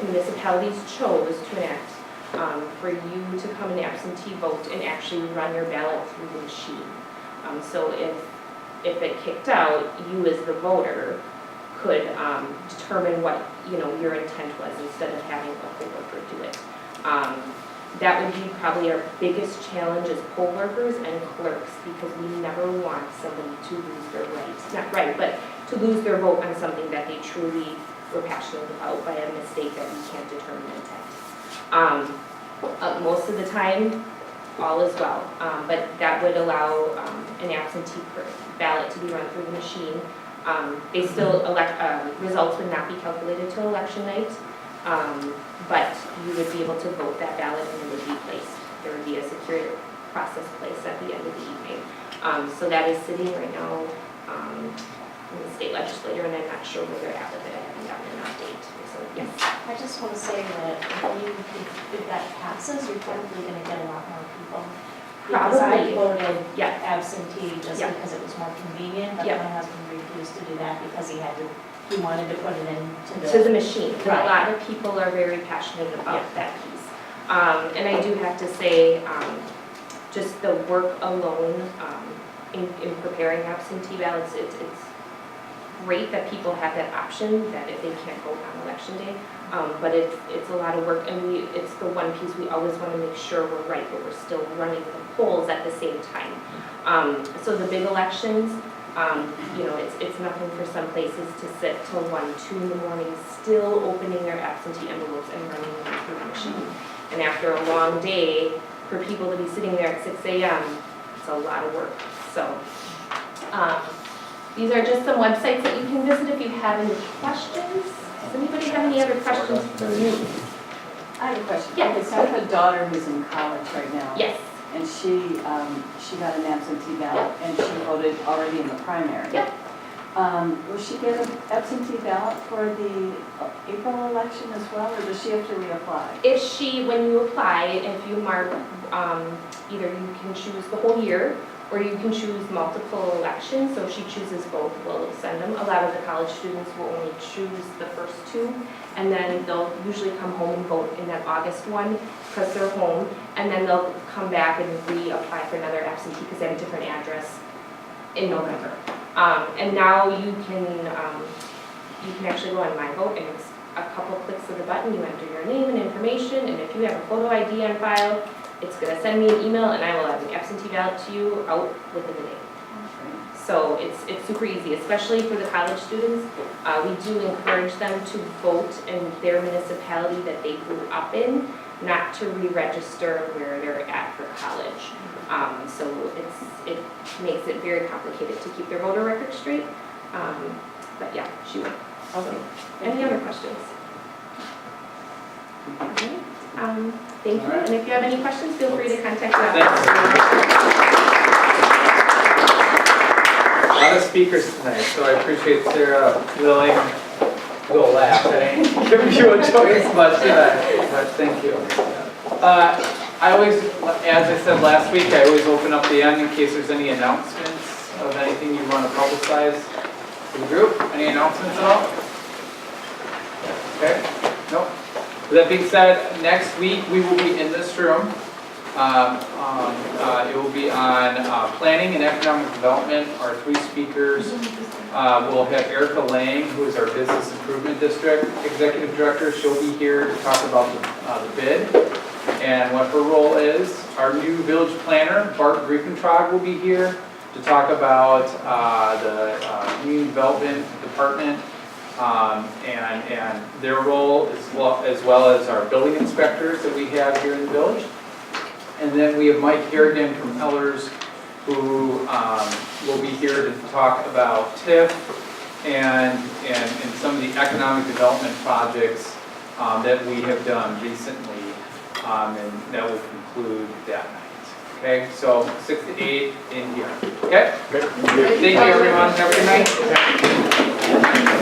municipalities chose to enact for you to come and absentee vote and actually run your ballot through the machine. So if it kicked out, you as the voter could determine what your intent was instead of having a poll worker do it. That would be probably our biggest challenge as poll workers and clerks, because we never want somebody to lose their rights, not right, but to lose their vote on something that they truly were passionate about by a mistake that we can't determine intent. Most of the time, all is well, but that would allow an absentee ballot to be run through the machine. They still results would not be calculated till election night, but you would be able to vote that ballot and it would be placed. There would be a secure process placed at the end of the evening. So that is sitting right now in the state legislature, and I'm not sure where they're at with it. I haven't gotten an update. So yes. I just want to say that if that passes, you're probably going to get a lot more people. Because I voted absentee just because it was more convenient, but my husband refused to do that because he wanted to put it into the machine. Right. A lot of people are very passionate about that piece. And I do have to say, just the work alone in preparing absentee ballots, it's great that people have that option, that if they can't vote on election day, but it's a lot of work, and it's the one piece we always want to make sure we're right, but we're still running the polls at the same time. So the big elections, it's nothing for some places to sit till 1, 2 in the morning, still opening their absentee envelopes and running them through the machine. And after a long day, for people to be sitting there at 6 a.m., it's a lot of work. So these are just some websites that you can visit if you have any questions. Does anybody have any other questions for me? I have a question. Yes. Okay, so I have a daughter who's in college right now. Yes. And she got an absentee ballot, and she voted already in the primary. Yep. Will she get an absentee ballot for the April election as well, or does she have to reapply? When you apply, if you mark, either you can choose the whole year, or you can choose multiple elections. So if she chooses both, we'll send them. A lot of the college students will only choose the first 2, and then they'll usually come home and vote in that August one because they're home, and then they'll come back and reapply for another absentee because they have a different address in November. And now you can actually go on My Vote, and it's a couple clicks of the button. You enter your name and information, and if you have a photo ID on file, it's going to send me an email, and I will have an absentee ballot to you out within the day. So it's super easy, especially for the college students. We do encourage them to vote in their municipality that they grew up in, not to re-register where they're at for college. So it makes it very complicated to keep their voter record straight. But yeah, she will. Okay. Any other questions? Okay. Thank you. And if you have any questions, feel free to contact us. A lot of speakers tonight, so I appreciate Sarah willing to laugh. I ain't giving you a choice much tonight, but thank you. I always, as I said last week, I always open up the end in case there's any announcements of anything you want to publicize to the group. Any announcements at all? Okay? Nope. With that being said, next week we will be in this room. It will be on planning and economic development. Our 3 speakers will have Erica Lang, who is our Business Improvement District Executive Director. She'll be here to talk about the bid and what her role is. Our new village planner, Bart Griepentrog, will be here to talk about the Community Development Department and their role, as well as our building inspectors that we have here in the village. And then we have Mike Harrigan from Ellers, who will be here to talk about TIF and some of the economic development projects that we have done recently, and that will conclude that night. Okay, so 6 to 8 in here. Okay? Thank you, everyone. Have a good night.